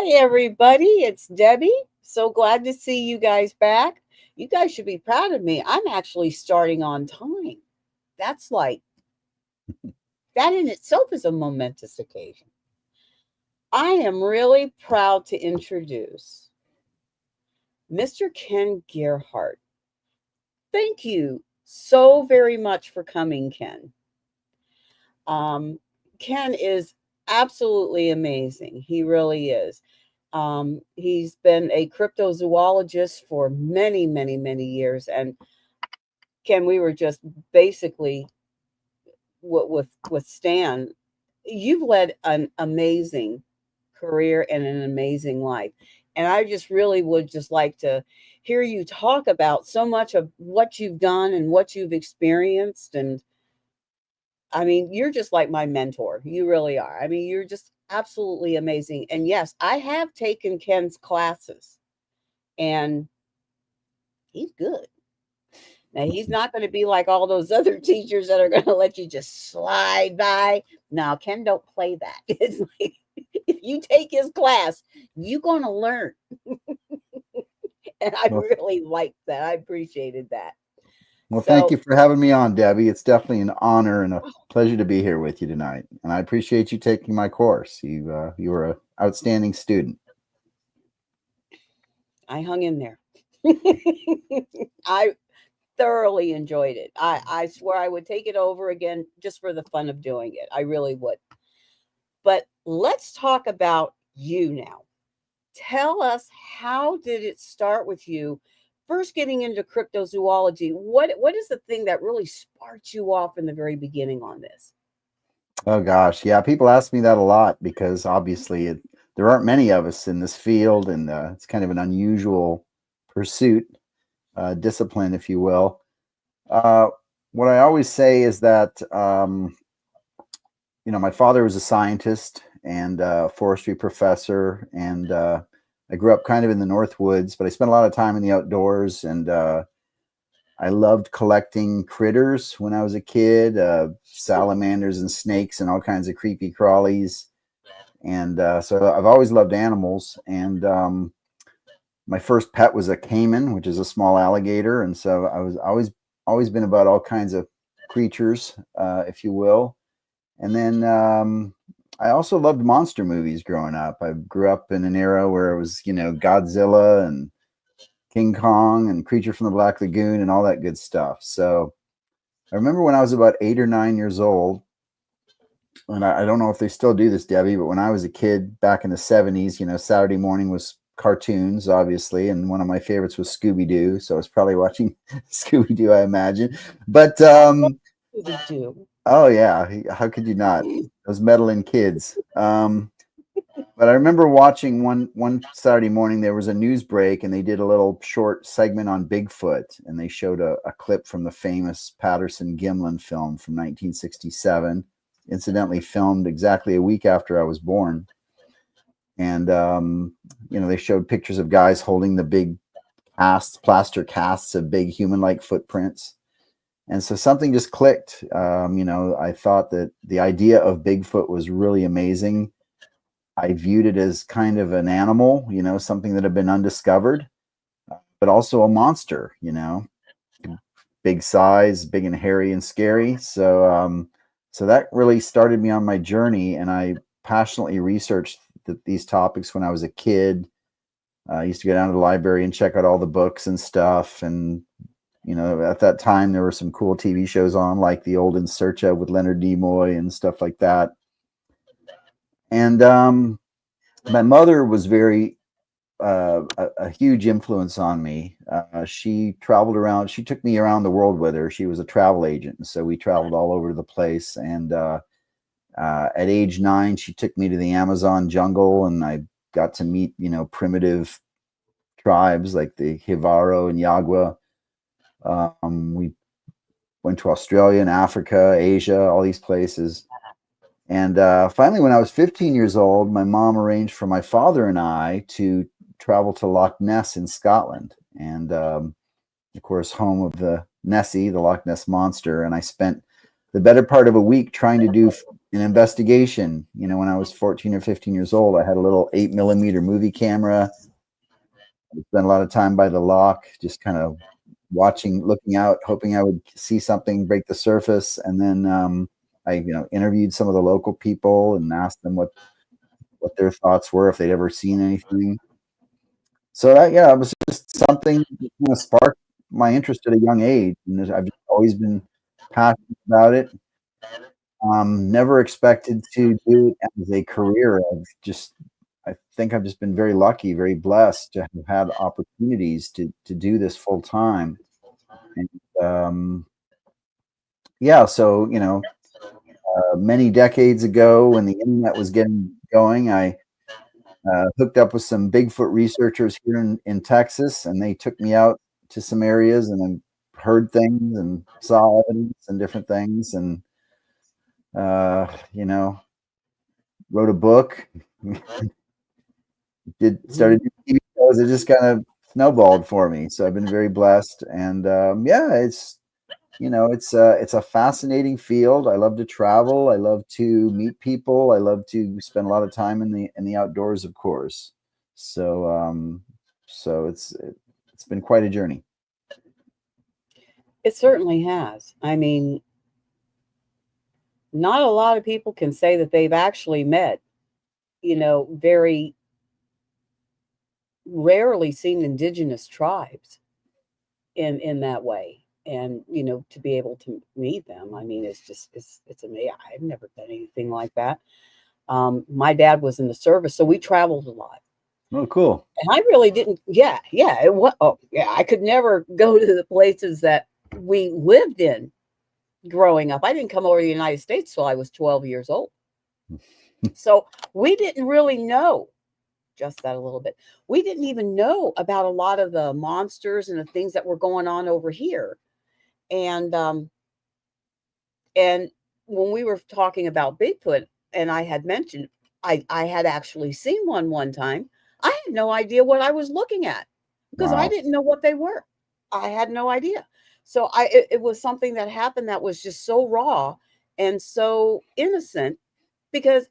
Hi, everybody. It's Debbie. So glad to see you guys back. You guys should be proud of me. I'm actually starting on time. That's like, that in itself is a momentous occasion. I am really proud to introduce Mr. Ken Gerhard. Thank you so very much for coming, Ken. Um, Ken is absolutely amazing. He really is. He's been a cryptozoologist for many, many, many years. And Ken, we were just basically with Stan. You've led an amazing career and an amazing life, and I just really would just like to hear you talk about so much of what you've done and what you've experienced. And I mean, you're just like my mentor. You really are. I mean, you're just absolutely amazing. And yes, I have taken Ken's classes, and he's good. Now, he's not going to be like all those other teachers that are going to let you just slide by. Now, Ken don't play that. It's like if you take his class, you're going to learn. And I Well, really liked that. I appreciated that. well, thank So, you for having me on, Debbie. It's definitely an honor and a pleasure to be here with you tonight. And I appreciate you taking my course. You were an outstanding student. I hung in there. I thoroughly enjoyed it. I swear I would take it over again just for the fun of doing it. I really would. But let's talk about you now. Tell us, how did it start with you first getting into cryptozoology? What is the thing that really sparked you off in the very beginning on this? Oh gosh, yeah. People ask me that a lot because obviously there aren't many of us in this field, and it's kind of an unusual pursuit, discipline, if you will. Uh, what I always say is that my father was a scientist and a forestry professor, and I grew up kind of in the North Woods, but I spent a lot of time in the outdoors, and I loved collecting critters when I was a kid, salamanders and snakes and all kinds of creepy crawlies. And so I've always loved animals. And my first pet was a caiman, which is a small alligator. And so I was always been about all kinds of creatures, if you will. And then I also loved monster movies growing up. I grew up in an era where it was, Godzilla and King Kong and Creature from the Black Lagoon and all that good stuff. So I remember when I was about 8 or 9 years old, and I don't know if they still do this, Debbie, but when I was a kid back in the 70s, Saturday morning was cartoons, obviously, and one of my favorites was Scooby Doo. So I was probably watching Scooby Doo, I imagine. But I love Scooby Doo. oh yeah, how could you not? Those meddling kids. But I remember watching one Saturday morning, there was a news break and they did a little short segment on Bigfoot, and they showed a clip from the famous Patterson-Gimlin film from 1967, incidentally filmed exactly a week after I was born. And they showed pictures of guys holding the big plaster casts of big human-like footprints. And so something just clicked. I thought that the idea of Bigfoot was really amazing. I viewed it as kind of an animal, something that had been undiscovered, but also a monster, big size, big and hairy and scary. So that really started me on my journey, and I passionately researched these topics when I was a kid. I used to go down to the library and check out all the books and stuff. And, at that time, there were some cool TV shows on, like The Old In Search Of with Leonard Nimoy and stuff like that. And my mother was a huge influence on me. She traveled around. She took me around the world with her. She was a travel agent, and so we traveled all over the place. And at age 9, she took me to the Amazon jungle, and I got to meet, primitive tribes like the Jivaro and Yagua. We went to Australia and Africa, Asia, all these places. And finally, when I was 15 years old, my mom arranged for my father and I to travel to Loch Ness in Scotland. And of course, home of the Nessie, the Loch Ness Monster. And I spent the better part of a week trying to do an investigation. When I was 14 or 15 years old, I had a little 8mm movie camera. I spent a lot of time by the lock, just kind of watching, looking out, hoping I would see something break the surface. And then I, interviewed some of the local people and asked them what their thoughts were, if they'd ever seen anything. So that, yeah, it was just something that kind of sparked my interest at a young age, and I've just always been passionate about it. Never expected to do it as a career. I think I've just been very lucky, very blessed to have had opportunities to do this full time. And yeah, so many decades ago, when the internet was getting going, I hooked up with some Bigfoot researchers here in Texas, and they took me out to some areas, and I heard things and saw evidence and different things, and you know, wrote a book, started doing TV shows. It just kind of snowballed for me. So I've been very blessed, and yeah, it's a fascinating field. I love to travel. I love to meet people. I love to spend a lot of time in the outdoors, of course. So it's been quite a journey. It certainly has. I mean, not a lot of people can say that they've actually met, very rarely seen indigenous tribes in that way. And, to be able to meet them, I mean, it's amazing. I've never done anything like that. My dad was in the service, so we traveled a lot. Oh, cool. And I really didn't, yeah, oh, yeah, I could never go to the places that we lived in growing up. I didn't come over to the United States till I was 12 years old. So we didn't really know just that a little bit. We didn't even know about a lot of the monsters and the things that were going on over here. And and when we were talking about Bigfoot, and I had mentioned I had actually seen one time. I had no idea what I was looking at because I Wow. didn't know what they were. I had no idea. So it was something that happened that was just so raw and so innocent because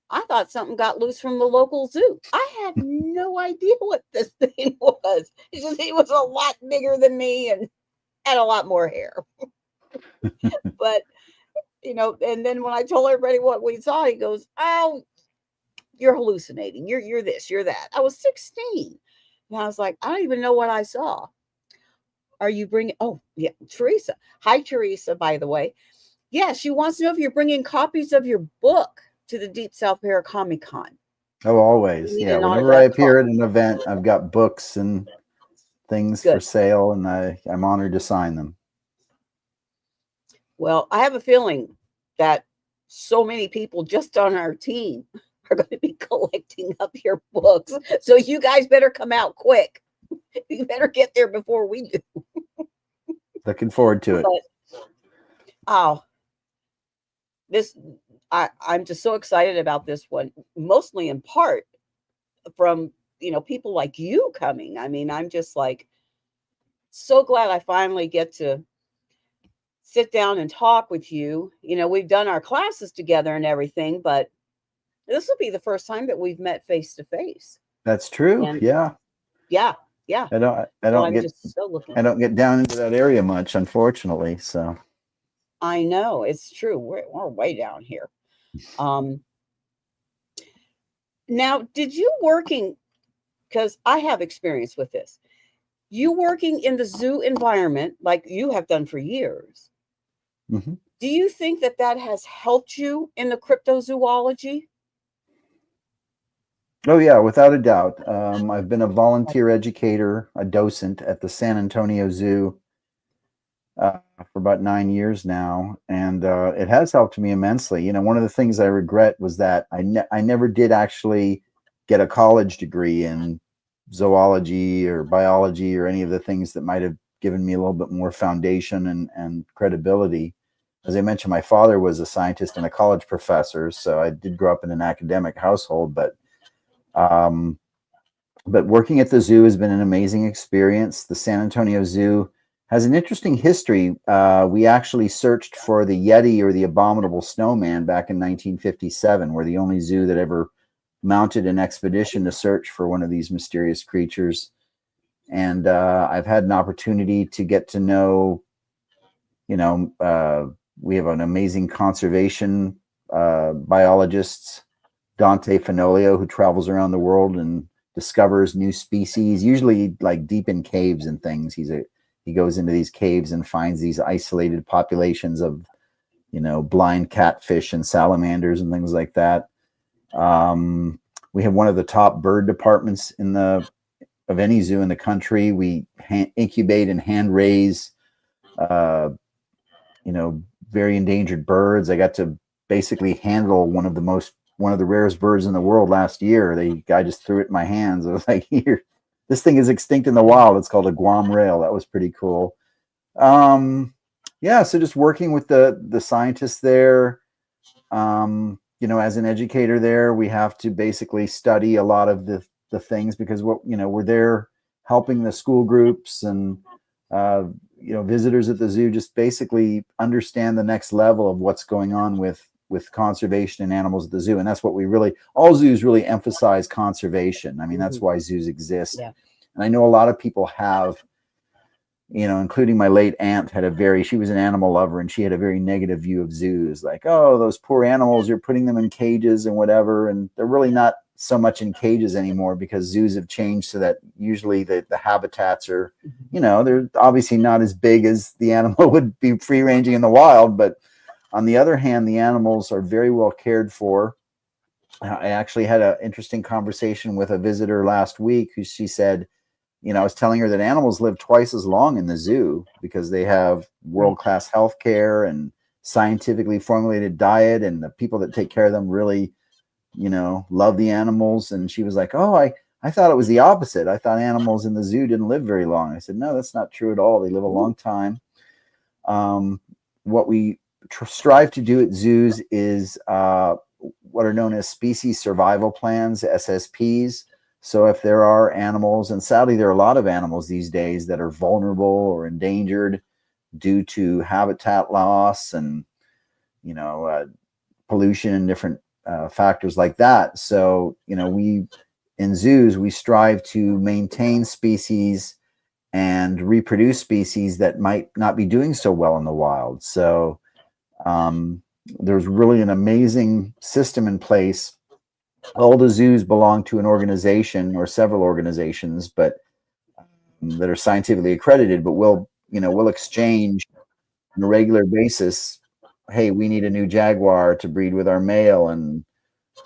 I thought something got loose from the local zoo. I had no idea what this thing was. It's just he was a lot bigger than me and had a lot more hair. But and then when I told everybody what we saw, he goes, "Oh, you're hallucinating. You're this, you're that." I was 16, and I was like, "I don't even know what I saw." Are you bringing? Oh, yeah, Teresa. Hi, Teresa. By the way, yeah, she wants to know if you're bringing copies of your book to the Deep South Para Comic Con. Oh, always. You need Yeah. an Whenever I autographed appear at copy. an event, I've got books and things for Good. sale, and I'm honored to sign them. Well, I have a feeling that so many people just on our team are going to be collecting up your books. So you guys better come out quick. You better get there before we do. Looking forward to it. But oh, this I'm just so excited about this one, mostly in part from people like you coming. I mean, I'm just like so glad I finally get to sit down and talk with you. We've done our classes together and everything, but this will be the first time that we've met face to face. That's true. And Yeah. yeah, yeah. So I'm just so looking. I don't get down into that area much, unfortunately. So I know it's true. We're way down here. Um, Now, did you working, because I have experience with this, you working in the zoo environment like you have done for years, mhm. do you think that that has helped you in the cryptozoology? Oh yeah, without a doubt. I've been a volunteer educator, a docent at the San Antonio Zoo for about 9 years now, and it has helped me immensely. One of the things I regret was that I never did actually get a college degree in zoology or biology or any of the things that might have given me a little bit more foundation and credibility. As I mentioned, my father was a scientist and a college professor, so I did grow up in an academic household, but working at the zoo has been an amazing experience. The San Antonio Zoo has an interesting history. We actually searched for the Yeti or the abominable snowman back in 1957. We're the only zoo that ever mounted an expedition to search for one of these mysterious creatures. And I've had an opportunity to get to know, you know, we have an amazing conservation biologist, Dante Fenolio, who travels around the world and discovers new species, usually like deep in caves and things. He goes into these caves and finds these isolated populations of, blind catfish and salamanders and things like that. We have one of the top bird departments of any zoo in the country. We incubate and hand raise, uh, very endangered birds. I got to basically handle one of the rarest birds in the world last year. The guy just threw it in my hands. I was like, here, this thing is extinct in the wild. It's called a Guam rail. That was pretty cool. Yeah, so just working with the scientists there. As an educator there, we have to basically study a lot of the things, because we're there helping the school groups and visitors at the zoo just basically understand the next level of what's going on with conservation and animals at the zoo. And that's what all zoos really emphasize: conservation. I mean, that's why zoos exist. Yeah. And I know a lot of people have, including my late aunt, she was an animal lover, and she had a very negative view of zoos. Like, oh, those poor animals, you're putting them in cages and whatever. And they're really not so much in cages anymore, because zoos have changed so that usually the habitats are, they're obviously not as big as the animal would be free ranging in the wild. But on the other hand, the animals are very well cared for. I actually had an interesting conversation with a visitor last week who she said, I was telling her that animals live twice as long in the zoo because they have world-class health care and scientifically formulated diet, and the people that take care of them really, love the animals. And she was like, oh, I thought it was the opposite. I thought animals in the zoo didn't live very long. I said, no, that's not true at all. They live a long time. What we strive to do at zoos is what are known as species survival plans, SSPs. So if there are animals, and sadly there are a lot of animals these days that are vulnerable or endangered due to habitat loss and pollution and different factors like that. So in zoos we strive to maintain species and reproduce species that might not be doing so well in the wild. So there's really an amazing system in place. All the zoos belong to an organization or several organizations, but that are scientifically accredited. But we'll exchange on a regular basis. Hey, we need a new jaguar to breed with our male, and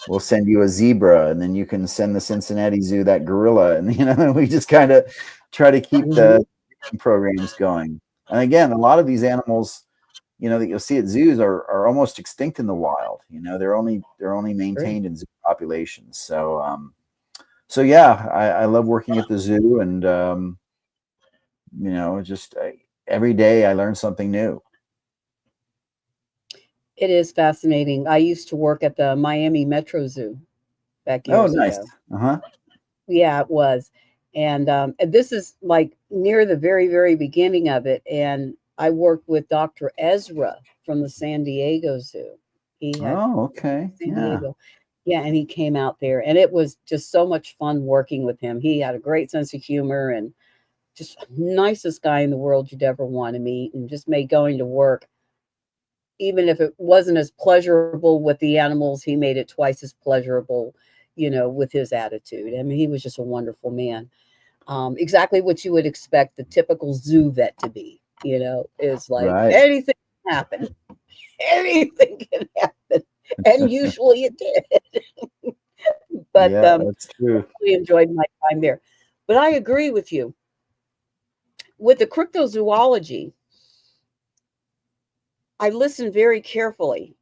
we'll send you a zebra, and then you can send the Cincinnati Zoo that gorilla, and we just kind of try to keep the programs going. And again, a lot of these animals, that you'll see at zoos are almost extinct in the wild. They're only maintained in zoo populations. So yeah, I love working at the zoo, and every day I learn something new. It is fascinating. I used to work at the Miami Metro Zoo back Oh, years nice. ago. Uh-huh. Yeah, it was. And this is like near the very, very beginning of it. And I worked with Dr. Ezra from the San Diego Zoo. He had Oh, okay. San Yeah. Diego. Yeah, and he came out there, and it was just so much fun working with him. He had a great sense of humor and just nicest guy in the world you'd ever want to meet, and just made going to work, even if it wasn't as pleasurable with the animals, he made it twice as pleasurable, with his attitude. I mean, he was just a wonderful man. Exactly what you would expect the typical zoo vet to be, is like Right. anything can happen. Anything can happen. And usually it did. But Yeah, that's true. really enjoyed my time there. But I agree with you. With the cryptozoology, I listened very carefully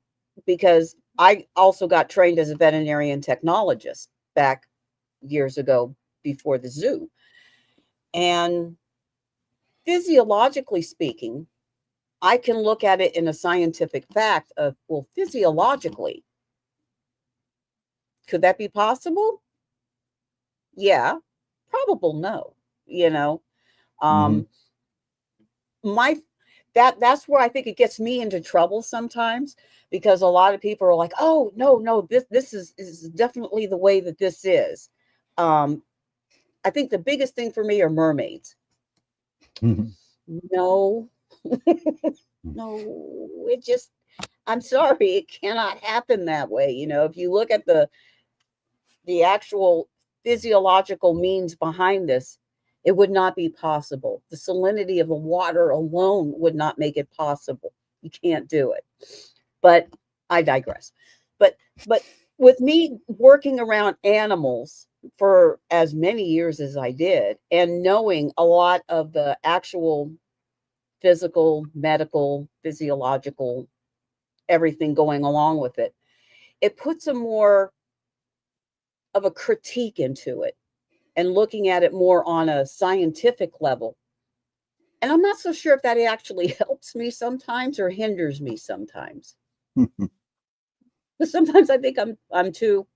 because I also got trained as a veterinarian technologist back years ago before the zoo. And physiologically speaking, I can look at it in a scientific fact of, well, physiologically, could that be possible? Yeah, probable no, you know. Hmm. Um, my that's where I think it gets me into trouble sometimes, because a lot of people are like, "Oh, no, no, this is definitely the way that this is." Um, I think the biggest thing for me are mermaids. No, no, it just I'm sorry, it cannot happen that way. If you look at the actual physiological means behind this, it would not be possible. The salinity of the water alone would not make it possible. You can't do it. But I digress. But with me working around animals for as many years as I did, and knowing a lot of the actual physical, medical, physiological, everything going along with it, it puts a more of a critique into it and looking at it more on a scientific level. And I'm not so sure if that actually helps me sometimes or hinders me sometimes. But sometimes I think I'm too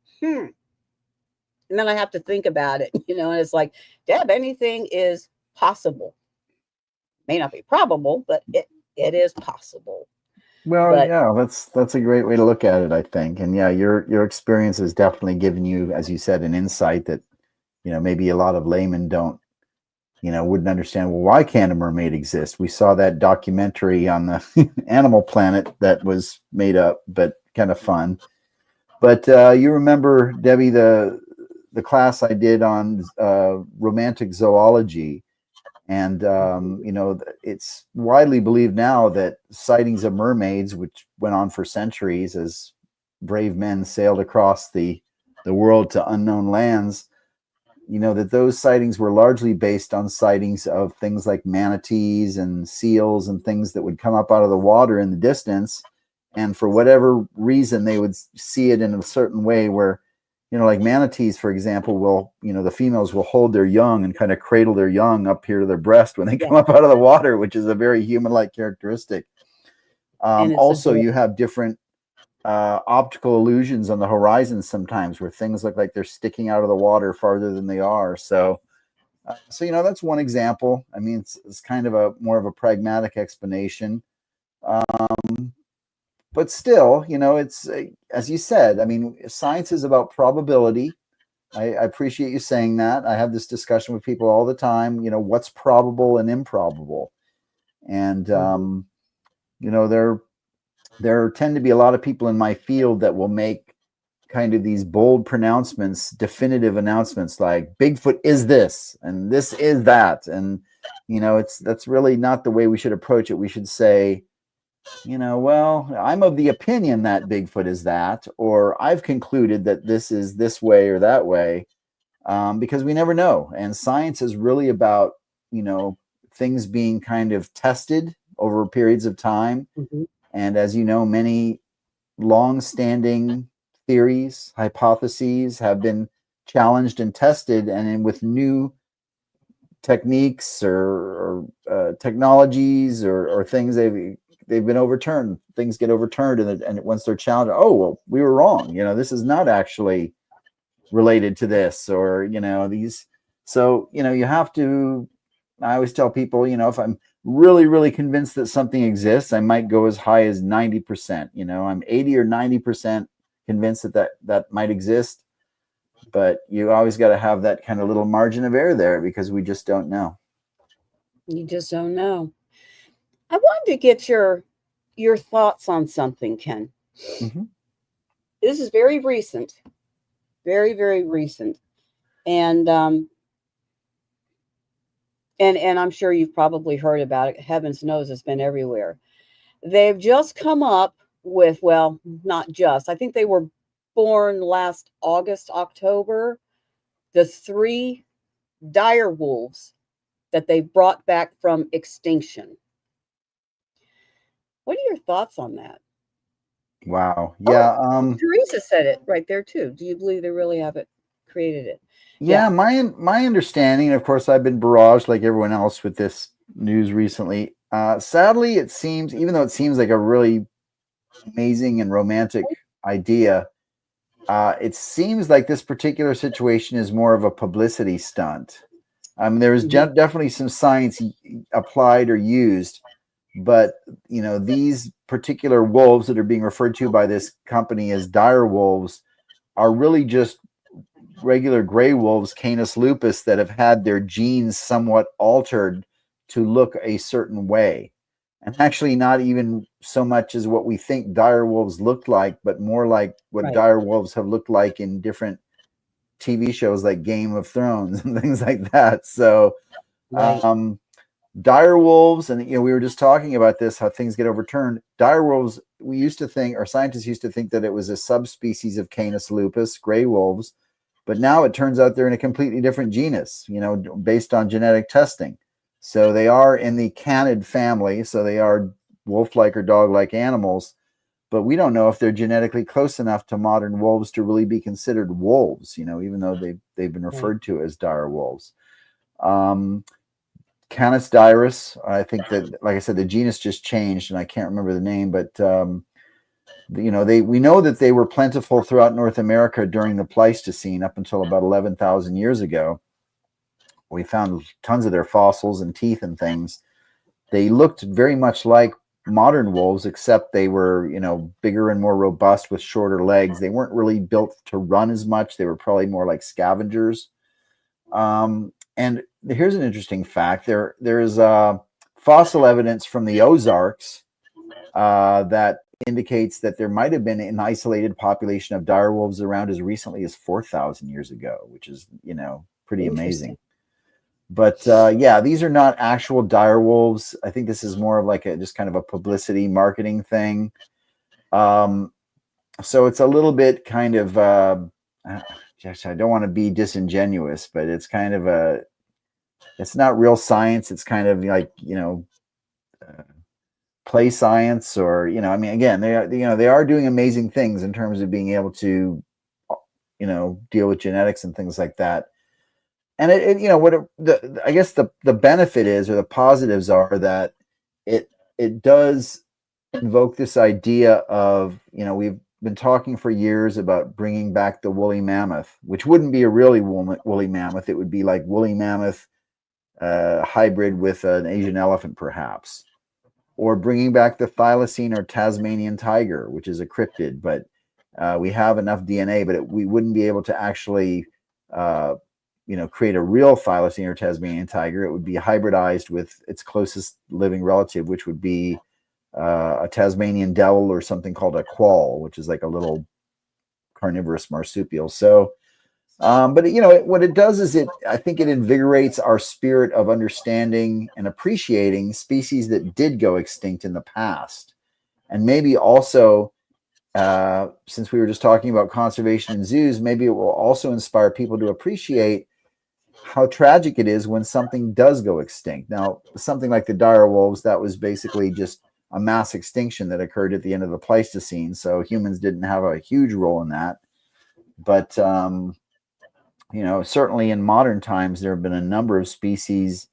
and then I have to think about it, and it's like, Deb, anything is possible. May not be probable, but it is possible. Well, But yeah, that's a great way to look at it, I think. And yeah, your experience has definitely given you, as you said, an insight that, maybe a lot of laymen don't, wouldn't understand. Well, why can't a mermaid exist? We saw that documentary on the Animal Planet that was made up, but kind of fun. But you remember, Debbie, the class I did on romantic zoology. And, it's widely believed now that sightings of mermaids, which went on for centuries as brave men sailed across the world to unknown lands, that those sightings were largely based on sightings of things like manatees and seals and things that would come up out of the water in the distance. And for whatever reason, they would see it in a certain way where, like manatees, for example, will, the females will hold their young and kind of cradle their young up here to their breast when they yeah, come up out of the water, which is a very human-like characteristic. and it's Also, adorable. you have different optical illusions on the horizon sometimes where things look like they're sticking out of the water farther than they are. So that's one example. I mean, it's kind of a more of a pragmatic explanation. But still, it's as you said. I mean, science is about probability. I appreciate you saying that. I have this discussion with people all the time. What's probable and improbable, and Mhm. there tend to be a lot of people in my field that will make kind of these bold pronouncements, definitive announcements like Bigfoot is this and this is that, and that's really not the way we should approach it. We should say, well, I'm of the opinion that Bigfoot is that, or I've concluded that this is this way or that way, because we never know. And science is really about, things being kind of tested over periods of time. Mhm. And as you know, many long-standing theories, hypotheses have been challenged and tested, and with new techniques or technologies or things they've been overturned. Things get overturned, and once they're challenged, oh well, we were wrong. This is not actually related to this, or these. So you have to. I always tell people, if I'm really, really convinced that something exists, I might go as high as 90%. I'm 80 or 90% convinced that might exist, but you always got to have that kind of little margin of error there because we just don't know. You just don't know. I wanted to get your thoughts on something, Ken. Mm-hmm. This is very recent, very, very recent, and and I'm sure you've probably heard about it. Heavens knows it's been everywhere. They've just come up with, well, not just. I think they were born last August, October. The three dire wolves that they brought back from extinction. What are your thoughts on that? Wow. Oh, Yeah. Teresa said it right there too. Do you believe they really haven't created it? Yeah. Yeah. My understanding, and of course, I've been barraged like everyone else with this news recently. Sadly, it seems, even though it seems like a really amazing and romantic idea, it seems like this particular situation is more of a publicity stunt. I mean, there was Mhm. definitely some science applied or used, but these particular wolves that are being referred to by this company as dire wolves are really just regular gray wolves, Canis lupus, that have had their genes somewhat altered to look a certain way. And actually, not even so much as what we think dire wolves looked like, but more like what Right, dire wolves have looked like in different TV shows like Game of Thrones and things like that. So, right, um, dire wolves, and we were just talking about this, how things get overturned. Dire wolves, we used to think, or scientists used to think, that it was a subspecies of Canis lupus, gray wolves, but now it turns out they're in a completely different genus, based on genetic testing. So they are in the canid family, so they are wolf-like or dog-like animals, but we don't know if they're genetically close enough to modern wolves to really be considered wolves, even though they've been right. referred to as dire wolves. Um, Canis dirus, I think that, like I said, the genus just changed, and I can't remember the name, but we know that they were plentiful throughout North America during the Pleistocene up until about 11,000 years ago. We found tons of their fossils and teeth and things. They looked very much like modern wolves, except they were, bigger and more robust with shorter legs. They weren't really built to run as much. They were probably more like scavengers. And here's an interesting fact: there is fossil evidence from the Ozarks that indicates that there might have been an isolated population of dire wolves around as recently as 4,000 years ago, which is pretty amazing. Interesting. But yeah, these are not actual dire wolves. I think this is more of like just kind of a publicity marketing thing. Um, so it's a little bit kind of gosh, I don't want to be disingenuous, but it's kind of it's not real science. It's kind of like uh, play science, or I mean, again, they are doing amazing things in terms of being able to deal with genetics and things like that. And I guess the benefit is, or the positives are, that it does invoke this idea of, we've been talking for years about bringing back the woolly mammoth, which wouldn't be a really woolly mammoth. It would be like woolly mammoth hybrid with an Asian elephant, perhaps, or bringing back the thylacine or Tasmanian tiger, which is a cryptid, but we have enough DNA, but we wouldn't be able to actually, create a real thylacine or Tasmanian tiger. It would be hybridized with its closest living relative, which would be a Tasmanian devil, or something called a quoll, which is like a little carnivorous marsupial. So, but what it does is, I think it invigorates our spirit of understanding and appreciating species that did go extinct in the past, and maybe also, since we were just talking about conservation in zoos, maybe it will also inspire people to appreciate how tragic it is when something does go extinct. Now, something like the dire wolves, that was basically just a mass extinction that occurred at the end of the Pleistocene, so humans didn't have a huge role in that. But certainly in modern times, there have been a number of species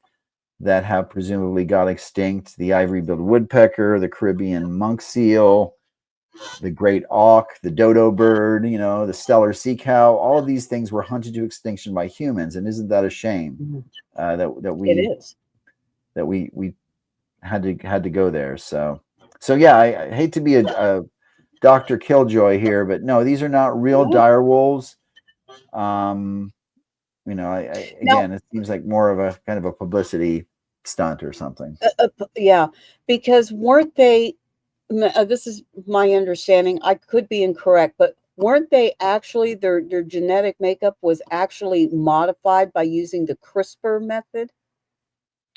that have presumably got extinct: the ivory-billed woodpecker, the Caribbean monk seal, the great auk, the dodo bird, the stellar sea cow. All of these things were hunted to extinction by humans, and isn't that a shame? Mhm. That It we is. had to go there. So yeah, I hate to be a Dr. Killjoy here, but no, these are not real No. dire wolves. Um, Now, again, it seems like more of a kind of a publicity stunt or something. yeah, because weren't they? This is my understanding. I could be incorrect, but weren't they actually their genetic makeup was actually modified by using the CRISPR method?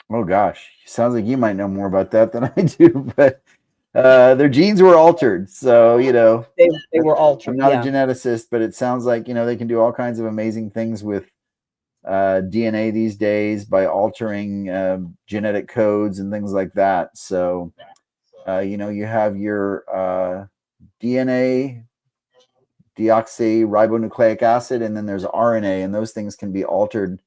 Oh gosh, sounds like you might know more about that than I do, but their genes were altered. So, They were I'm altered. not a Yeah. geneticist, but it sounds like, they can do all kinds of amazing things with DNA these days by altering genetic codes and things like that. So, you have your DNA, deoxyribonucleic acid, and then there's RNA, and those things can be altered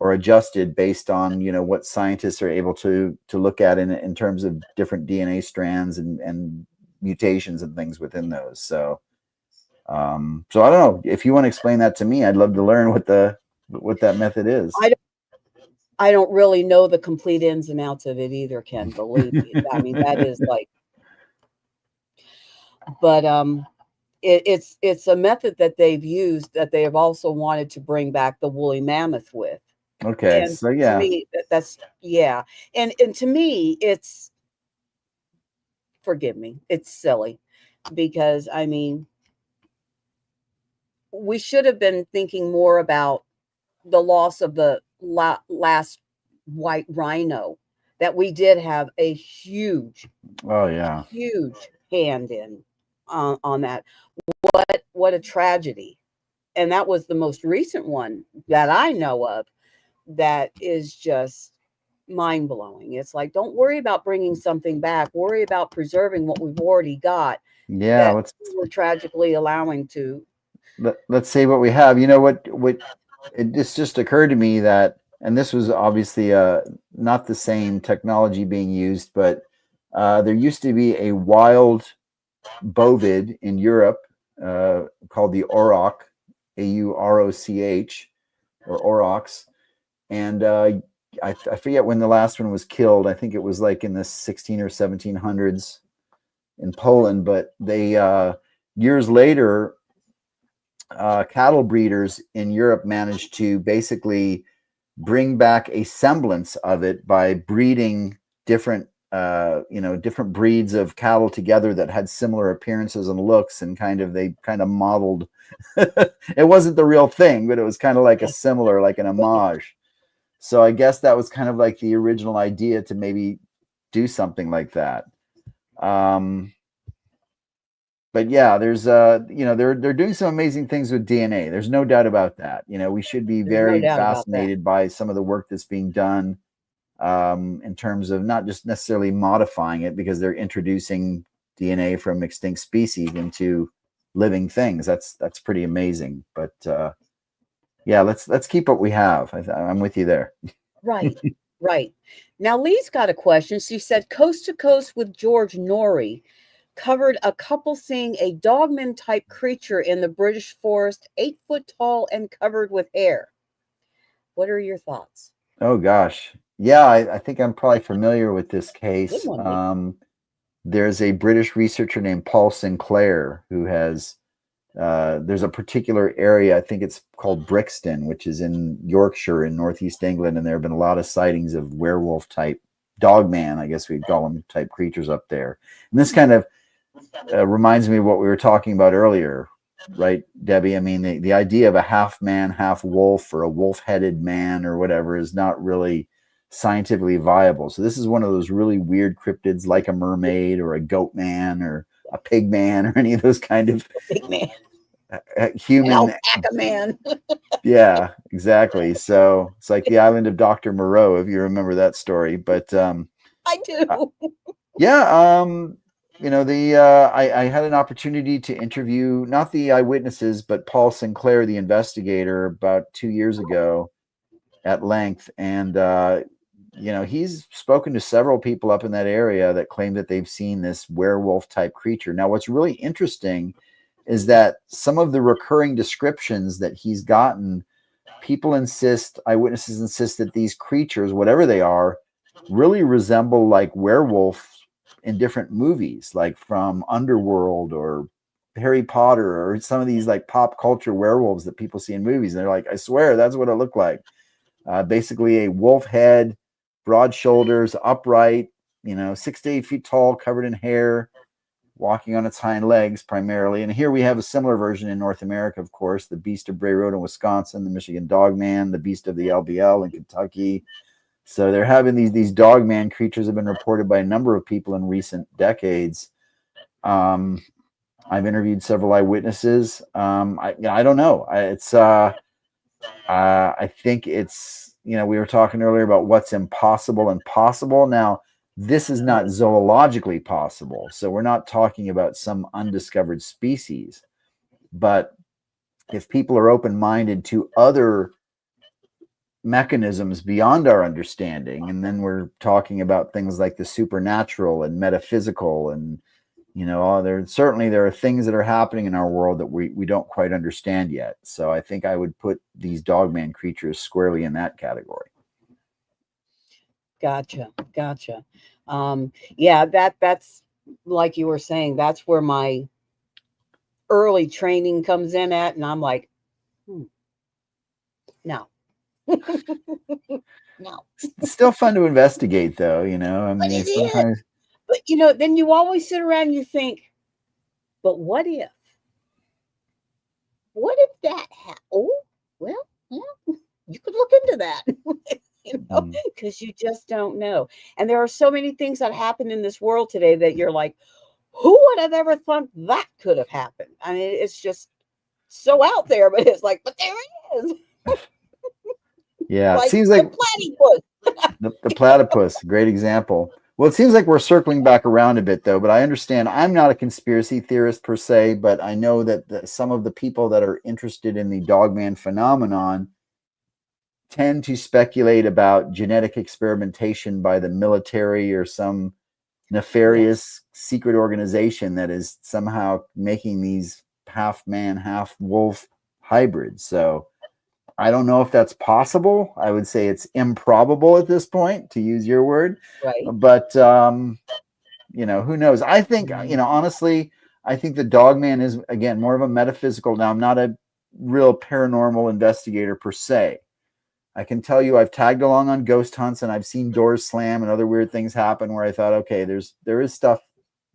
or adjusted based on what scientists are able to look at in terms of different DNA strands and mutations and things within those. So I don't know if you want to explain that to me. I'd love to learn what that method is. I I don't really know the complete ins and outs of it either, Ken, believe me. I mean, that is like, but it's a method that they've used that they have also wanted to bring back the woolly mammoth with. Okay, And so to yeah, me, that's yeah. And to me, it's forgive me, it's silly because I mean, we should have been thinking more about the loss of the last white rhino that we did have a oh yeah, huge hand in on that. What a tragedy. And that was the most recent one that I know of that is just mind blowing. It's like, don't worry about bringing something back, worry about preserving what we've already got yeah. that we're tragically allowing to. Let's say what we have. You know what it just occurred to me that, and this was obviously not the same technology being used, but there used to be a wild bovid in Europe called the auroch, AUROCH, or aurochs, and I forget when the last one was killed. I think it was like in the 16 or 1700s in Poland, but they years later, cattle breeders in Europe managed to basically bring back a semblance of it by breeding different different breeds of cattle together that had similar appearances and looks, and they kind of modeled it wasn't the real thing, but it was kind of like a similar, like an homage. So I guess that was kind of like the original idea to maybe do something like that. um but yeah, there's they're doing some amazing things with DNA. There's no doubt about that. We should be There's no very doubt about that. fascinated by some of the work that's being done, in terms of not just necessarily modifying it, because they're introducing DNA from extinct species into living things. That's pretty amazing. But yeah, let's keep what we have. I'm with you there. Right, right. Now, Lee's got a question. She said, Coast to Coast with George Norrie covered a couple seeing a dogman type creature in the British forest, 8 foot tall and covered with hair. What are your thoughts? Oh gosh, yeah, I think I'm probably familiar with this Good case. one, Lee. There's a British researcher named Paul Sinclair who has there's a particular area, I think it's called Brixton, which is in Yorkshire in northeast England, and there have been a lot of sightings of werewolf type, dogman, I guess we'd call them, type creatures up there. And this kind of reminds me of what we were talking about earlier, right, Debbie? I mean, the idea of a half man, half wolf, or a wolf headed man or whatever is not really scientifically viable. So this is one of those really weird cryptids, like a mermaid or a goat man or a pig man or any of those kind of Big man, an human. alpaca man. Yeah, exactly. So it's like the island of Dr. Moreau, if you remember that story. But I uh, do. yeah, the I had an opportunity to interview not the eyewitnesses, but Paul Sinclair, the investigator, about 2 years ago at length. And he's spoken to several people up in that area that claim that they've seen this werewolf type creature. Now, what's really interesting is that some of the recurring descriptions that he's gotten, eyewitnesses insist that these creatures, whatever they are, really resemble like werewolves in different movies, like from Underworld or Harry Potter, or some of these like pop culture werewolves that people see in movies. And they're like, I swear that's what it looked like. Basically a wolf head, broad shoulders, upright, 6 to 8 feet tall, covered in hair, walking on its hind legs primarily. And here we have a similar version in North America, of course, the beast of Bray Road in Wisconsin, the Michigan Dogman, the beast of the LBL in Kentucky. So they're having these dogman creatures have been reported by a number of people in recent decades. I've interviewed several eyewitnesses. I don't know. I think it's, we were talking earlier about what's impossible and possible. Now, this is not zoologically possible. So we're not talking about some undiscovered species. But if people are open-minded to other mechanisms beyond our understanding, and then we're talking about things like the supernatural and metaphysical, and there are things that are happening in our world that we don't quite understand yet. So I think I would put these dogman creatures squarely in that category. Gotcha. Gotcha. Yeah, that's like you were saying, that's where my early training comes in at, and I'm like, hmm, no, no. It's still fun to investigate, though. I But mean, it is. sometimes. But then you always sit around and you think, but what if? What if that oh, well, yeah, you could look into that. Mm. Because you just don't know. And there are so many things that happen in this world today that you're like, who would have ever thought that could have happened? I mean, it's just so out there, but it's like, but there it is. Yeah, it Like seems the like platypus. the platypus, great example. Well, it seems like we're circling back around a bit, though. But I understand I'm not a conspiracy theorist per se, but I know that some of the people that are interested in the dogman phenomenon tend to speculate about genetic experimentation by the military or some Yes, nefarious secret organization that is somehow making these half man, half wolf hybrids. So I don't know if that's possible. I would say it's improbable at this point, to use your word. right. But who knows? I think, honestly, I think the dogman is, again, more of a metaphysical. Now, I'm not a real paranormal investigator per se. I can tell you I've tagged along on ghost hunts and I've seen doors slam and other weird things happen where I thought, okay, there is stuff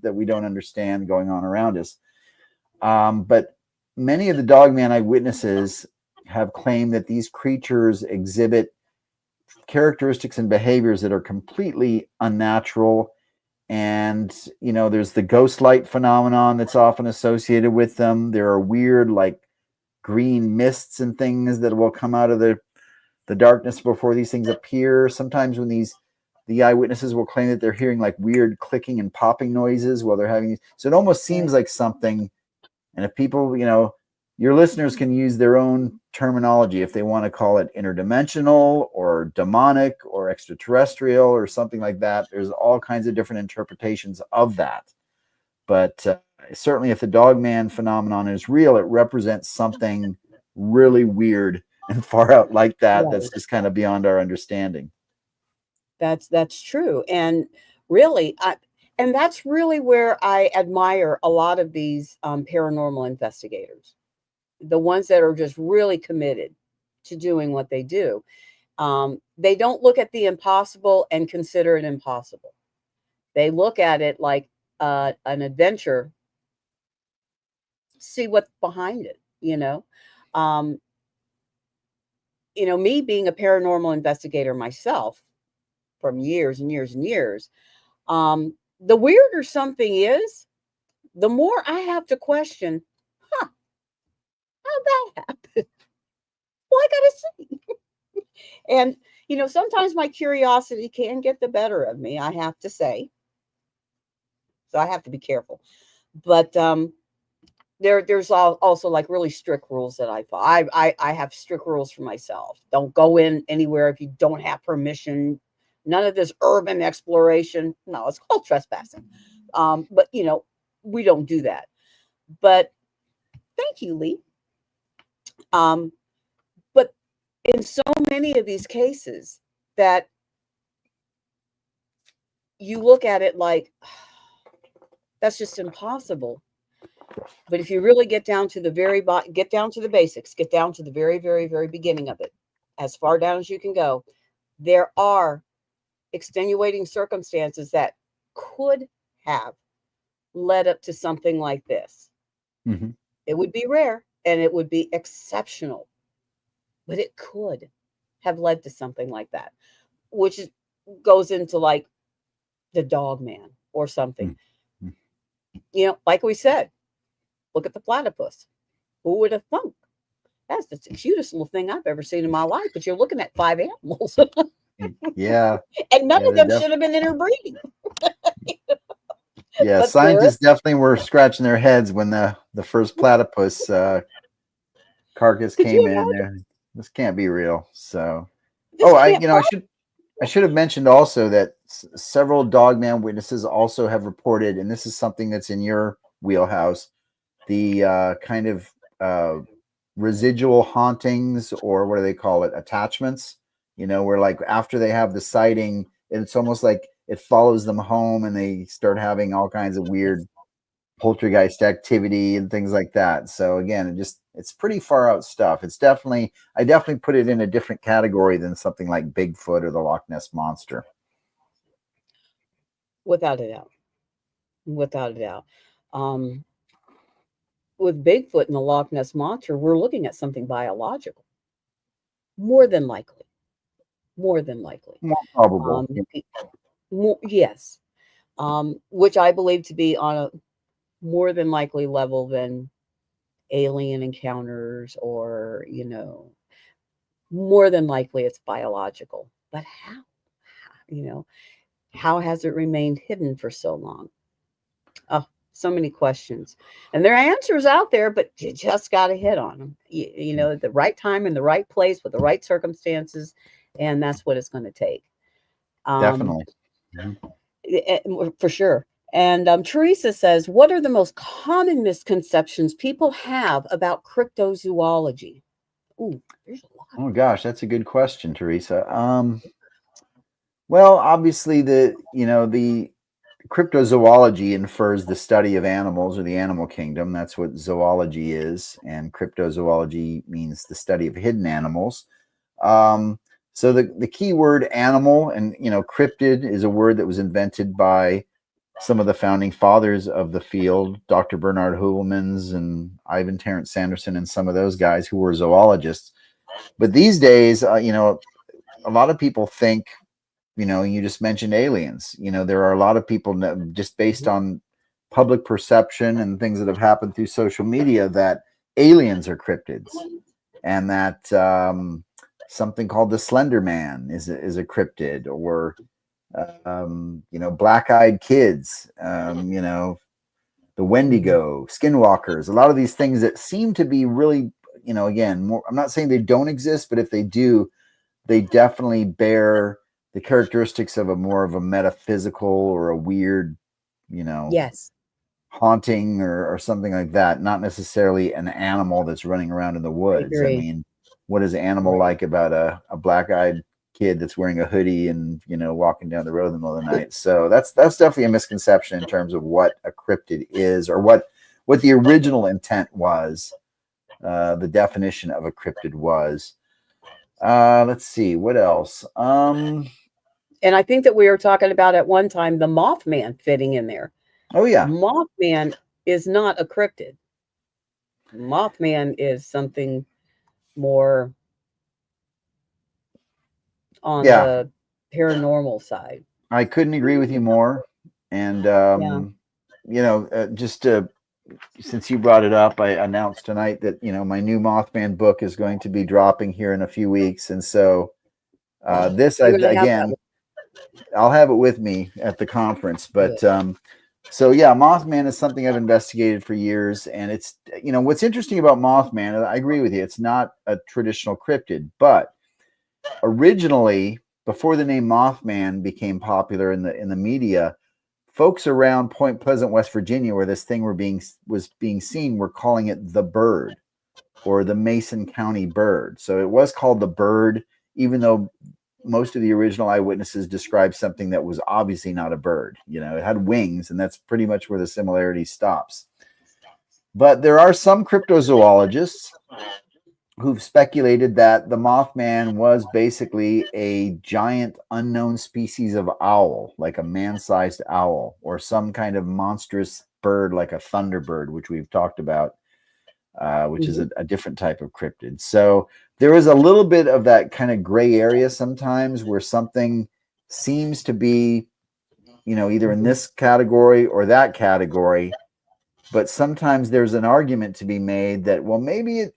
that we don't understand going on around us. But many of the dogman eyewitnesses have claimed that these creatures exhibit characteristics and behaviors that are completely unnatural. And, there's the ghost light phenomenon that's often associated with them. There are weird, like, green mists and things that will come out of the darkness before these things appear. Sometimes when the eyewitnesses will claim that they're hearing like weird clicking and popping noises while they're having these. So it almost seems Right. like something. And if people, your listeners can use their own terminology if they want to call it interdimensional or demonic or extraterrestrial or something like that. There's all kinds of different interpretations of that. But certainly, if the dogman phenomenon is real, it represents something really weird and far out like that. That's Right. just kind of beyond our understanding. That's true. And really, and that's really where I admire a lot of these paranormal investigators, the ones that are just really committed to doing what they do. They don't look at the impossible and consider it impossible. They look at it like an adventure, see what's behind it, Um, me being a paranormal investigator myself from years and years and years, the weirder something is, the more I have to question, huh, how'd that happen? Well, I gotta see. And, sometimes my curiosity can get the better of me, I have to say. So I have to be careful. But there's also like really strict rules that I follow. I have strict rules for myself. Don't go in anywhere if you don't have permission. None of this urban exploration. No, it's called trespassing. But we don't do that. But thank you, Lee. Um, but in so many of these cases that you look at it like that's just impossible. But if you really get down to the get down to the basics, get down to the very, very, very beginning of it, as far down as you can go, there are extenuating circumstances that could have led up to something like this. Mm-hmm. It would be rare and it would be exceptional, but it could have led to something like that, which goes into like the dog man or something. Mm-hmm. Like we said, look at the platypus. Who would have thunk? That's the cutest little thing I've ever seen in my life. But you're looking at five animals, Yeah, and none yeah, of they're them should have been interbreeding. yeah. But there it Scientists definitely were scratching their heads when the first platypus carcass could you came in. imagine? There, this can't be real. So, This I can't I should have mentioned also that several dogman witnesses also have reported, and this is something that's in your wheelhouse, the kind of residual hauntings, or what do they call it, attachments, where like after they have the sighting, it's almost like it follows them home, and they start having all kinds of weird poltergeist activity and things like that. So again, it's pretty far out stuff. I definitely put it in a different category than something like Bigfoot or the Loch Ness monster. Without a doubt. Without a doubt. Um, with Bigfoot and the Loch Ness monster, we're looking at something biological, more than likely. More than likely. More probable. Um, pe- yes, which I believe to be on a more than likely level than alien encounters, or, more than likely it's biological. But how? You know, how has it remained hidden for so long? Oh, so many questions. And there are answers out there, but you just got to hit on them. At the right time in the right place with the right circumstances, and that's what it's going to take. Um, Definitely. Mhm. for sure. And Teresa says, what are the most common misconceptions people have about cryptozoology? Ooh, there's a lot. Oh gosh, that's a good question, Teresa. Well, obviously the cryptozoology infers the study of animals or the animal kingdom. That's what zoology is, and cryptozoology means the study of hidden animals. Um, so the key word animal, and cryptid is a word that was invented by some of the founding fathers of the field, Dr. Bernard Heuvelmans and Ivan Terence Sanderson, and some of those guys who were zoologists. But these days, a lot of people think, you just mentioned aliens. There are a lot of people that, just based Mhm. on public perception and things that have happened through social media, that aliens are cryptids, and that something called the Slender Man is a cryptid, or black-eyed kids, the Mhm. Wendigo, skinwalkers, a lot of these things that seem to be really, again, more, I'm not saying they don't exist, but if they do, they definitely bear the characteristics of a metaphysical or a weird, you know, Yes, haunting, or something like that. Not necessarily an animal that's running around in the I woods. I agree. mean, what is animal Right. like about a black-eyed kid that's wearing a hoodie and walking down the road in the middle of the night? So that's definitely a misconception in terms of what a cryptid is, or what the original intent was. The definition of a cryptid was. Let's see what else. And I think that we were talking about at one time the Mothman fitting in there. Oh yeah, Mothman is not a cryptid. Mothman is something more on yeah. the paranormal side. I couldn't agree with you more. And Yeah. just since you brought it up, I announced tonight that my new Mothman book is going to be dropping here in a few weeks, and so this You're I going to have that again I'll have it with me at the conference. with But so yeah, Mothman is something I've investigated for years, and it's what's interesting about Mothman. I agree with you; it's not a traditional cryptid, but originally, before the name Mothman became popular in the media, folks around Point Pleasant, West Virginia, where this thing was being seen, were calling it the bird, or the Mason County bird. So it was called the bird, even though most of the original eyewitnesses described something that was obviously not a bird. It had wings, and that's pretty much where the similarity stops. But there are some cryptozoologists who've speculated that the Mothman was basically a giant unknown species of owl, like a man-sized owl, or some kind of monstrous bird like a thunderbird, which we've talked about, which is Mhm. a different type of cryptid. So there is a little bit of that kind of gray area sometimes, where something seems to be, either in Mhm. this category or that category. But sometimes there's an argument to be made that, well, maybe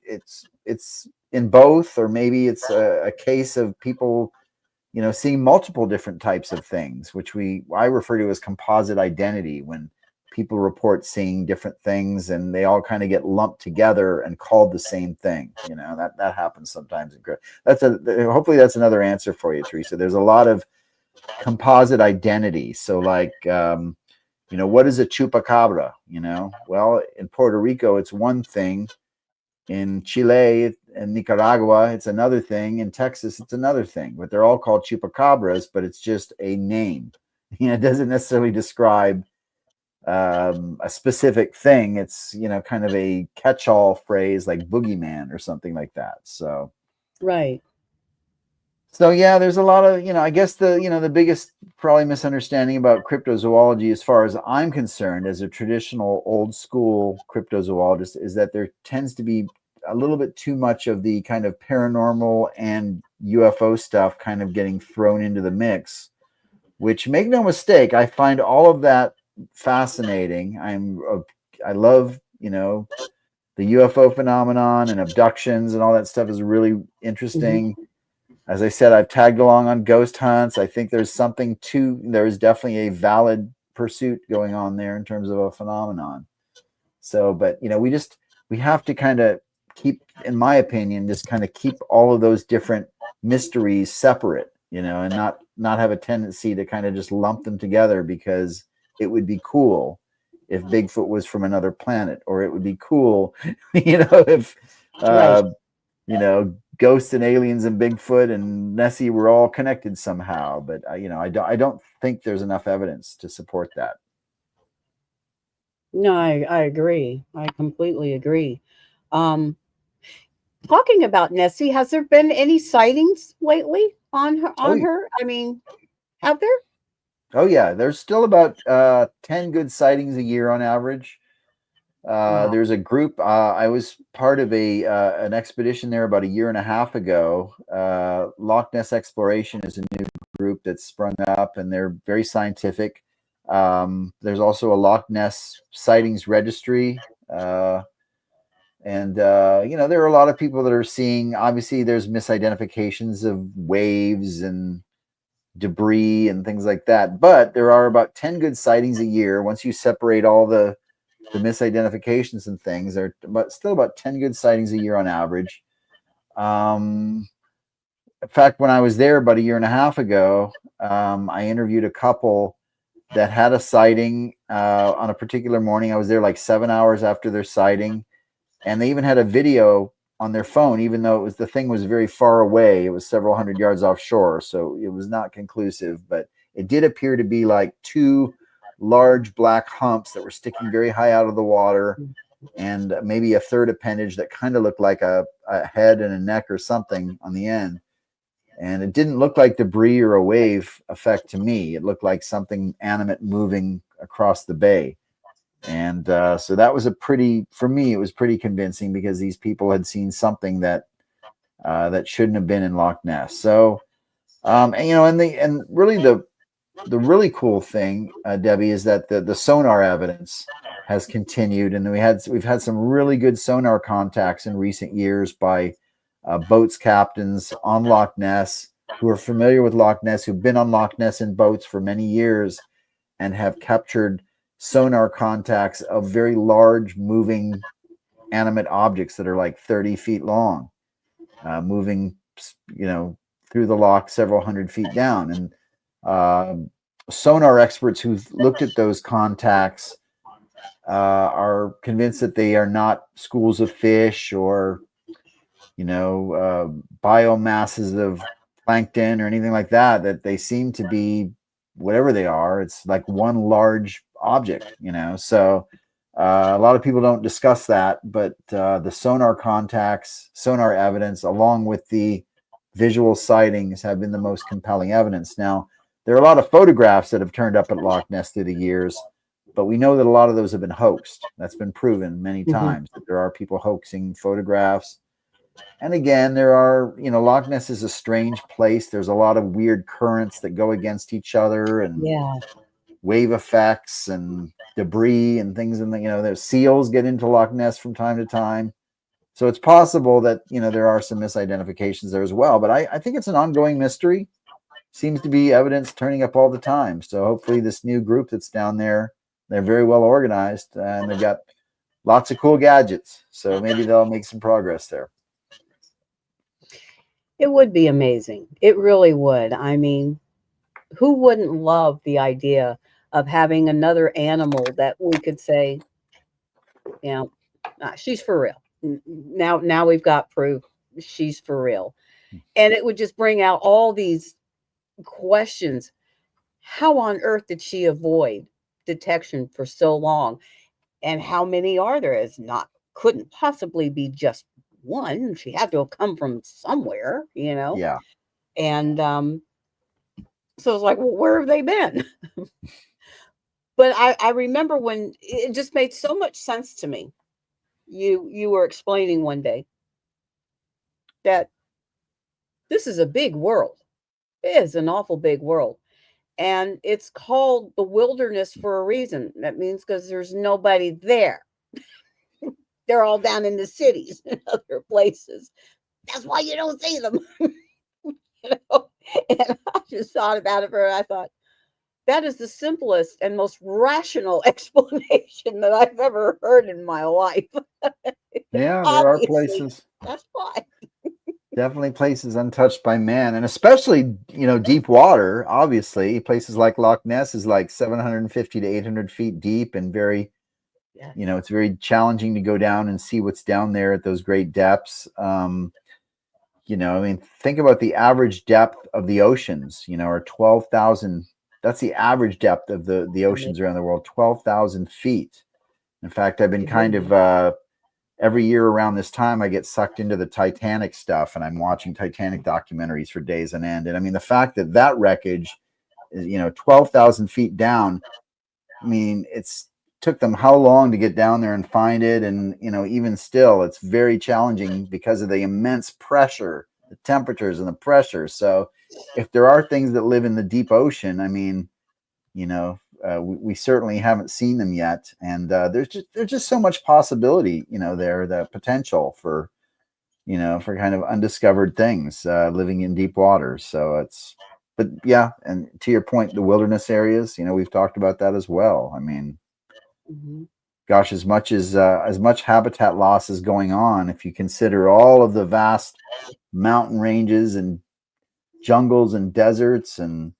it's in both, or maybe it's a case of people seeing multiple different types of things, which I refer to as composite identity, when people report seeing different things and they all kind of get lumped together and called the same thing. That happens sometimes. Hopefully that's another answer for you, Teresa. There's a lot of composite identity. So like what is a chupacabra? Well, in Puerto Rico it's one thing, In Chile and Nicaragua, it's another thing. In Texas, it's another thing. But they're all called chupacabras, but it's just a name. It doesn't necessarily describe a specific thing. It's kind of a catch-all phrase like boogeyman or something like that. Right. So yeah, there's a lot of I guess the biggest probably misunderstanding about cryptozoology, as far as I'm concerned, as a traditional old school cryptozoologist, is that there tends to be a little bit too much of the kind of paranormal and UFO stuff kind of getting thrown into the mix. Which, make no mistake, I find all of that fascinating. I love the UFO phenomenon and abductions and all that stuff is really interesting. As I said, I've tagged along on ghost hunts. I think there's definitely a valid pursuit going on there in terms of a phenomenon. So, but we have to kind of keep, in my opinion, just kind of keep all of those different mysteries separate, and not have a tendency to kind of just lump them together, because it would be cool if Bigfoot was from another planet, or it would be cool, if Right. ghosts and aliens and Bigfoot and Nessie were all connected somehow. But I don't think there's enough evidence to support that. No, I agree. I completely agree. Um, Talking about Nessie, has there been any sightings lately on her? Oh, On her? I mean, have there? oh yeah, there's still about 10 good sightings a year on average. Wow. There's a group. I was part of an expedition there about a year and a half ago. Loch Ness Exploration is a new group that's sprung up, and they're very scientific. There's also a Loch Ness sightings registry, and there are a lot of people that are seeing. Obviously, there's misidentifications of waves and debris and things like that. But there are about 10 good sightings a year. Once you separate all the misidentifications and things, there are still about 10 good sightings a year on average. In fact, when I was there about a year and a half ago, I interviewed a couple that had a sighting on a particular morning. I was there like 7 hours after their sighting, and they even had a video on their phone, even though the thing was very far away. It was several hundred yards offshore, so it was not conclusive, but it did appear to be like two large black humps that were sticking very high out of the water, and maybe a third appendage that kind of looked like a head and a neck or something on the end. And it didn't look like debris or a wave effect to me. It looked like something animate moving across the bay. And so that was for me, it was pretty convincing, because these people had seen something that shouldn't have been in Loch Ness. So, and really the really cool thing, Debbie, is that the sonar evidence has continued, and we've had some really good sonar contacts in recent years by boats captains on Loch Ness who are familiar with Loch Ness, who've been on Loch Ness in boats for many years, and have captured sonar contacts of very large moving animate objects that are like 30 feet long, moving, through the loch several hundred feet down. And sonar experts who've looked at those contacts are convinced that they are not schools of fish or biomasses of plankton or anything like that, that they seem to be whatever they are. It's like one large object, so a lot of people don't discuss that, but the sonar contacts, sonar evidence, along with the visual sightings, have been the most compelling evidence. Now, there are a lot of photographs that have turned up at Loch Ness through the years, but we know that a lot of those have been hoaxed. That's been proven many times, that there are people hoaxing photographs. And again, there are, Loch Ness is a strange place. There's a lot of weird currents that go against each other, and Yeah. wave effects and debris and things. And there's seals get into Loch Ness from time to time. So it's possible that, there are some misidentifications there as well. But I think it's an ongoing mystery. Seems to be evidence turning up all the time. So hopefully this new group that's down there, they're very well organized, and they've got lots of cool gadgets. So maybe they'll make some progress there. It would be amazing. It really would. I mean, who wouldn't love the idea of having another animal that we could say, you know, she's for real. Now we've got proof she's for real. And it would just bring out all these questions. How on earth did she avoid detection for so long? And how many are there? It's not couldn't possibly be just one. She had to have come from somewhere, you know? Yeah. And so it's like, well, where have they been? But I remember when it just made so much sense to me. You were explaining one day that this is a big world. It is an awful big world. And it's called the wilderness for a reason. That means because there's nobody there. They're all down in the cities and other places. That's why you don't see them. You know? And I just thought about it for I thought, that is the simplest and most rational explanation that I've ever heard in my life. Yeah, there are Obviously, places, that's why. definitely places untouched by man, and especially, deep water. Obviously, places like Loch Ness is like 750 to 800 feet deep and very, Yes. it's very challenging to go down and see what's down there at those great depths. I mean, think about the average depth of the oceans, or 12,000. That's the average depth of the oceans around the world, 12,000 feet. In fact, I've been kind of every year around this time, I get sucked into the Titanic stuff, and I'm watching Titanic documentaries for days on end. And I mean, the fact that wreckage is, 12,000 feet down. I mean, it's took them how long to get down there and find it, and even still, it's very challenging because of the immense pressure, the temperatures, and the pressure. So, if there are things that live in the deep ocean, I mean, we certainly haven't seen them yet, and there's just so much possibility, there, the potential for for kind of undiscovered things living in deep waters. But yeah, and to your point, the wilderness areas, we've talked about that as well. I mean, Mhm. gosh, as much habitat loss is going on, if you consider all of the vast mountain ranges and jungles and deserts and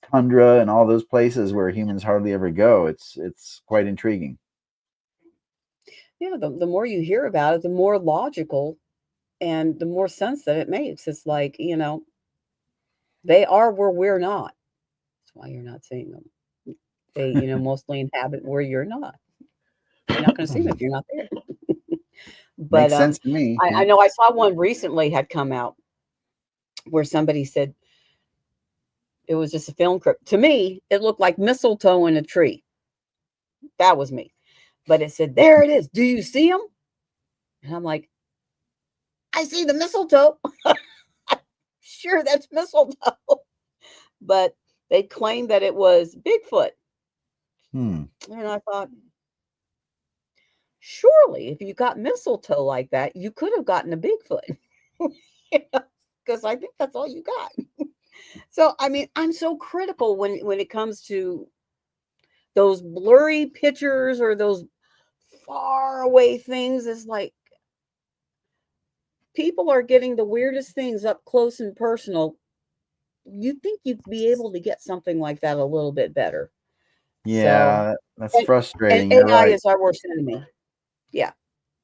tundra and all those places where humans hardly ever go, it's quite intriguing. Yeah, the more you hear about it, the more logical and the more sense that it makes. It's like, they are where we're not. That's why you're not seeing them. They, mostly inhabit where you're not. You're not going to see them if you're not there. But Makes sense to me. I Yeah. know I saw one recently had come out where somebody said it was just a film clip. To me, it looked like mistletoe in a tree. That was me. But it said, there it is. Do you see them? And I'm like, I see the mistletoe. Sure, that's mistletoe. But they claimed that it was Bigfoot. Hmm. And I thought, surely if you got mistletoe like that, you could have gotten a Bigfoot. Because I think that's all you got. So I mean, I'm so critical when it comes to those blurry pictures or those far away things. It's like people are getting the weirdest things up close and personal. You'd think you'd be able to get something like that a little bit better. So, Yeah, that's and, and frustrating. You're AI right. is our worst enemy. Yeah,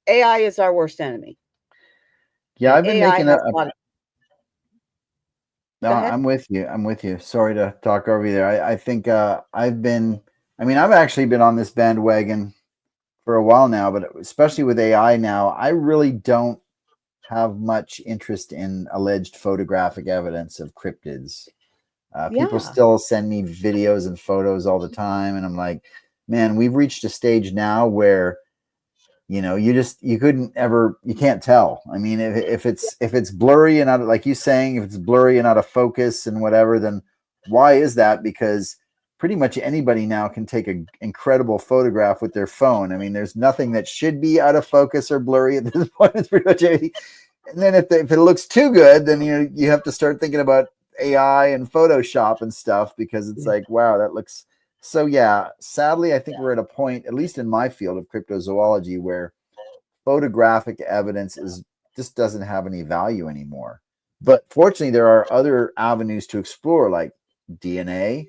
AI is our worst enemy, Yeah, and I've been AI making a, has a a lot of. no, Go ahead. I'm with you. I'm with you. Sorry to talk over you there. I think I mean, I've actually been on this bandwagon for a while now, but especially with AI now, I really don't have much interest in alleged photographic evidence of cryptids. People Yeah, still send me videos and photos all the time, and I'm like, man, we've reached a stage now where you can't tell. I mean, if it's blurry and out of, like you saying, if it's blurry and out of focus and whatever, then why is that? Because pretty much anybody now can take an incredible photograph with their phone. I mean, there's nothing that should be out of focus or blurry at this point. It's pretty much anything. And then if it looks too good, then you have to start thinking about AI and Photoshop and stuff, because it's yeah, like, wow, that looks so. Yeah, sadly, I think we're at a point, at least in my field of cryptozoology, where photographic evidence is just doesn't have any value anymore. But fortunately, there are other avenues to explore, like DNA.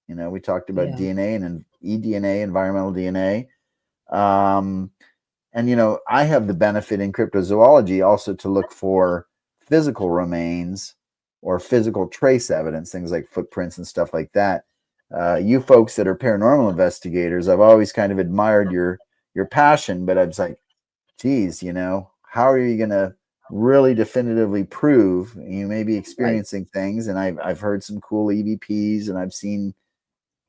We talked about yeah. DNA and eDNA, environmental DNA. Um, And I have the benefit in cryptozoology also to look for physical remains or physical trace evidence, things like footprints and stuff like that. You folks that are paranormal investigators, I've always kind of admired your passion, but I was like, geez, how are you going to really definitively prove you may be Right. experiencing things? And I've heard some cool EVPs and I've seen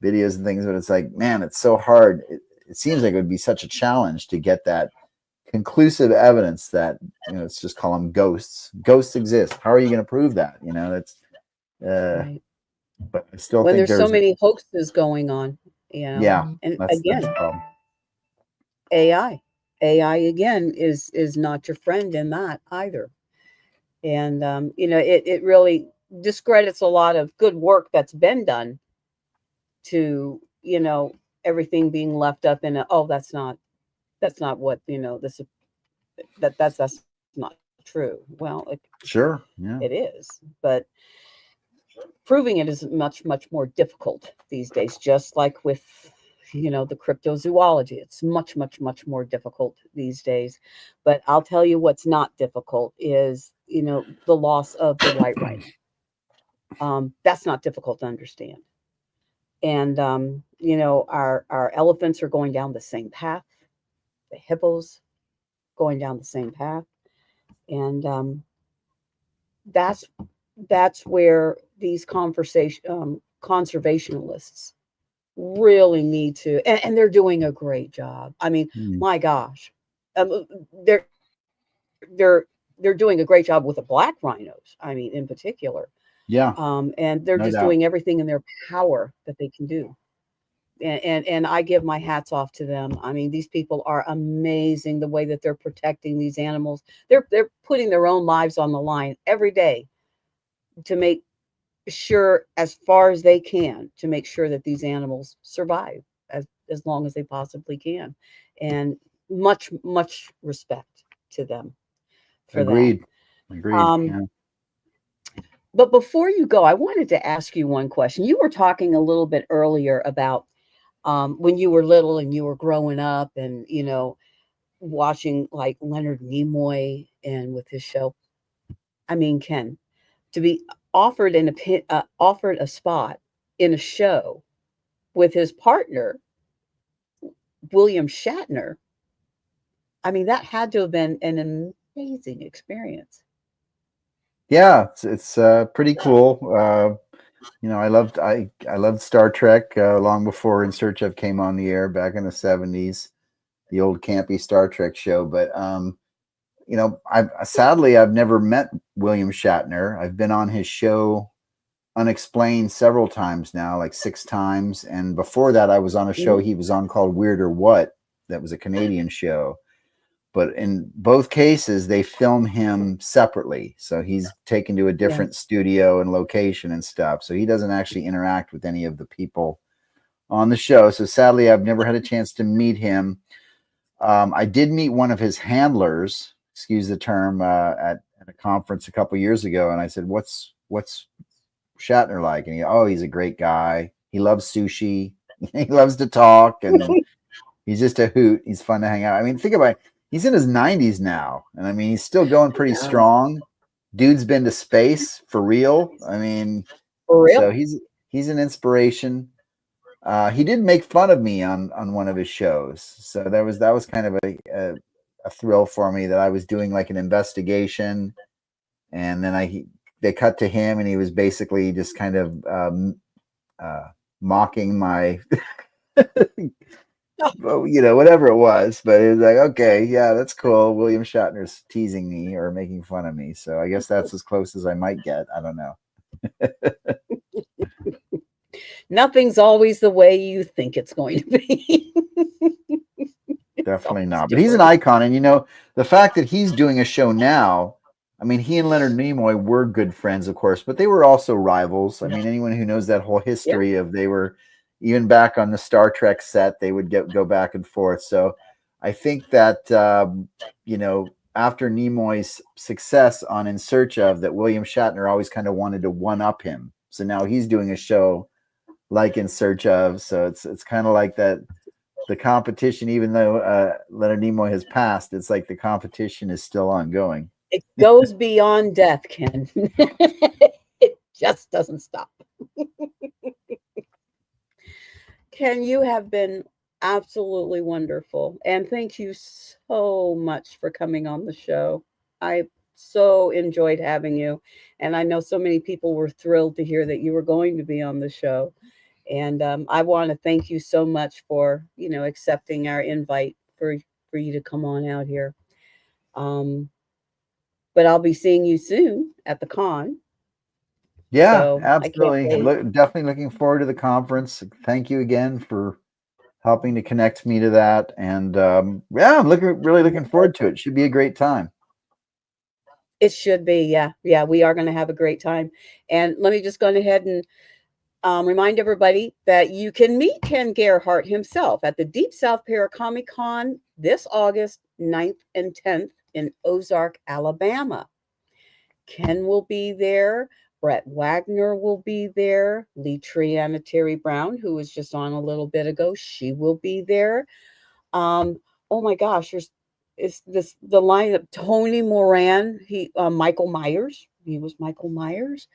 videos and things, but it's like, man, it's so hard. It seems like it would be such a challenge to get that conclusive evidence that, let's just call them ghosts. Ghosts exist. How are you going to prove that? That's, uh, Right. but I still When think there's so there's, many hoaxes going on, yeah, and that's again, the problem. AI. AI again is not your friend in that either. And it really discredits a lot of good work that's been done to, everything being left up in a, oh, that's not what, this that's not true. Well, it Sure. is, Yeah. but proving it is much more difficult these days, just like with the cryptozoology. It's much more difficult these days. But I'll tell you what's not difficult is the loss of the white rhino. That's not difficult to understand. And our elephants are going down the same path, the hippos going down the same path. And that's that's where these conservationalists really need to, and they're doing a great job. I mean, Hmm. my gosh, they're they're they're doing a great job with the black rhinos. I mean, in particular, Yeah. and they're just No doing doubt. everything in their power that they can do. And I give my hats off to them. I mean, these people are amazing. The way that they're protecting these animals, they're putting their own lives on the line every day to make sure, as far as they can, to make sure that these animals survive as long as they possibly can. And much respect to them for that. Agreed. Agreed. Um, Yeah. but before you go, I wanted to ask you one question. You were talking a little bit earlier about when you were little and you were growing up, and watching like Leonard Nimoy and with his show. I mean, Ken, to be offered a spot in a show with his partner William Shatner. I mean, that had to have been an amazing experience. Yeah. It's pretty cool. I loved Star Trek long before In Search of came on the air back in the 70s, the old campy Star Trek show. But I've never met William Shatner. I've been on his show Unexplained several times now, like 6 times. And before that, I was on a show Mhm. he was on called Weird or What. That was a Canadian show. But in both cases, they film him separately. So he's taken to a Yeah, different studio and location and stuff. So he doesn't actually interact with any of the people on the show. So sadly, I've never had a chance to meet him. I did meet one of his handlers, excuse the term, at a conference a couple years ago, and I said, "What's Shatner like?" And he's a great guy. He loves sushi. He loves to talk, and he's just a hoot. He's fun to hang out. I mean, think about it. He's in his 90s now, and I mean, he's still going pretty yeah, strong. Dude's been to space for real. I mean, for so real. he's an inspiration. He did make fun of me on one of his shows, so that was kind of a thrill for me that I was doing like an investigation, and then they cut to him, and he was basically just kind of uh, mocking my well, whatever it was, but it was like, okay, yeah, that's cool. William Shatner's teasing me or making fun of me, so I guess that's as close as I might get. I don't know. Nothing's always the way you think it's going to be. It's Definitely always not. But he's an different. icon, and the fact that he's doing a show now. I mean, he and Leonard Nimoy were good friends, of course, but they were also rivals. I mean, anyone who knows that whole Yeah, history of they were even back on the Star Trek set, they would go back and forth. So I think that after Nimoy's success on In Search of, that William Shatner always kind of wanted to one up him. So now he's doing a show like In Search of. So it's kind of like that the competition, even though Leonard Nimoy has passed, it's like the competition is still ongoing. It goes beyond death, Ken. It just doesn't stop. Ken, you have been absolutely wonderful. And thank you so much for coming on the show. I so enjoyed having you. And I know so many people were thrilled to hear that you were going to be on the show. And I want to thank you so much for, accepting our invite for you to come on out here. Um, but I'll be seeing you soon at the con. Yeah, So I can't absolutely. wait. Definitely looking forward to the conference. Thank you again for helping to connect me to that. And yeah, I'm really looking forward to it. Should be a great time. It should be, yeah. Yeah, we are going to have a great time. And let me just go ahead and remind everybody that you can meet Ken Gerhard himself at the Deep South Paracomic Con this August 9th and 10th in Ozark, Alabama. Ken will be there. Brett Wagner will be there. Lee Triana Terry Brown, who was just on a little bit ago, she will be there. Um, oh my gosh, there's is this the line of Tony Moran, Michael Myers. He was Michael Myers.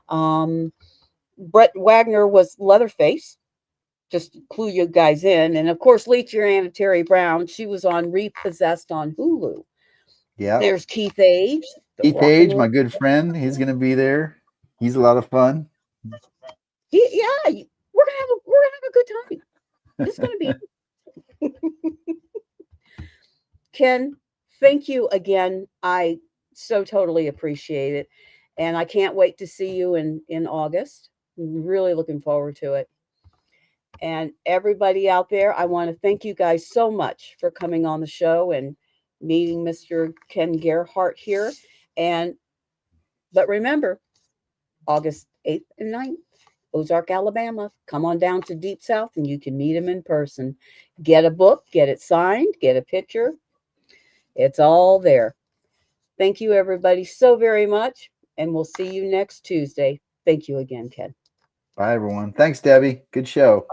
Um, Brett Wagner was Leatherface. Just to clue you guys in, and of course, Lee Triana Terry Brown. She was on Repossessed on Hulu. Yeah. There's Keith Age, the Keith rock and Age, roll. my good friend, he's going to be there. He's a lot of fun. Yeah, we're gonna have a good time. It's gonna be Ken. Thank you again. I so totally appreciate it, and I can't wait to see you in August. I'm really looking forward to it. And everybody out there, I want to thank you guys so much for coming on the show and meeting Mr. Ken Gerhart here. And but remember, August 8th and 9th, Ozark, Alabama. Come on down to Deep South and you can meet him in person. Get a book, get it signed, get a picture. It's all there. Thank you, everybody, so very much. And we'll see you next Tuesday. Thank you again, Ken. Bye, everyone. Thanks, Debbie. Good show.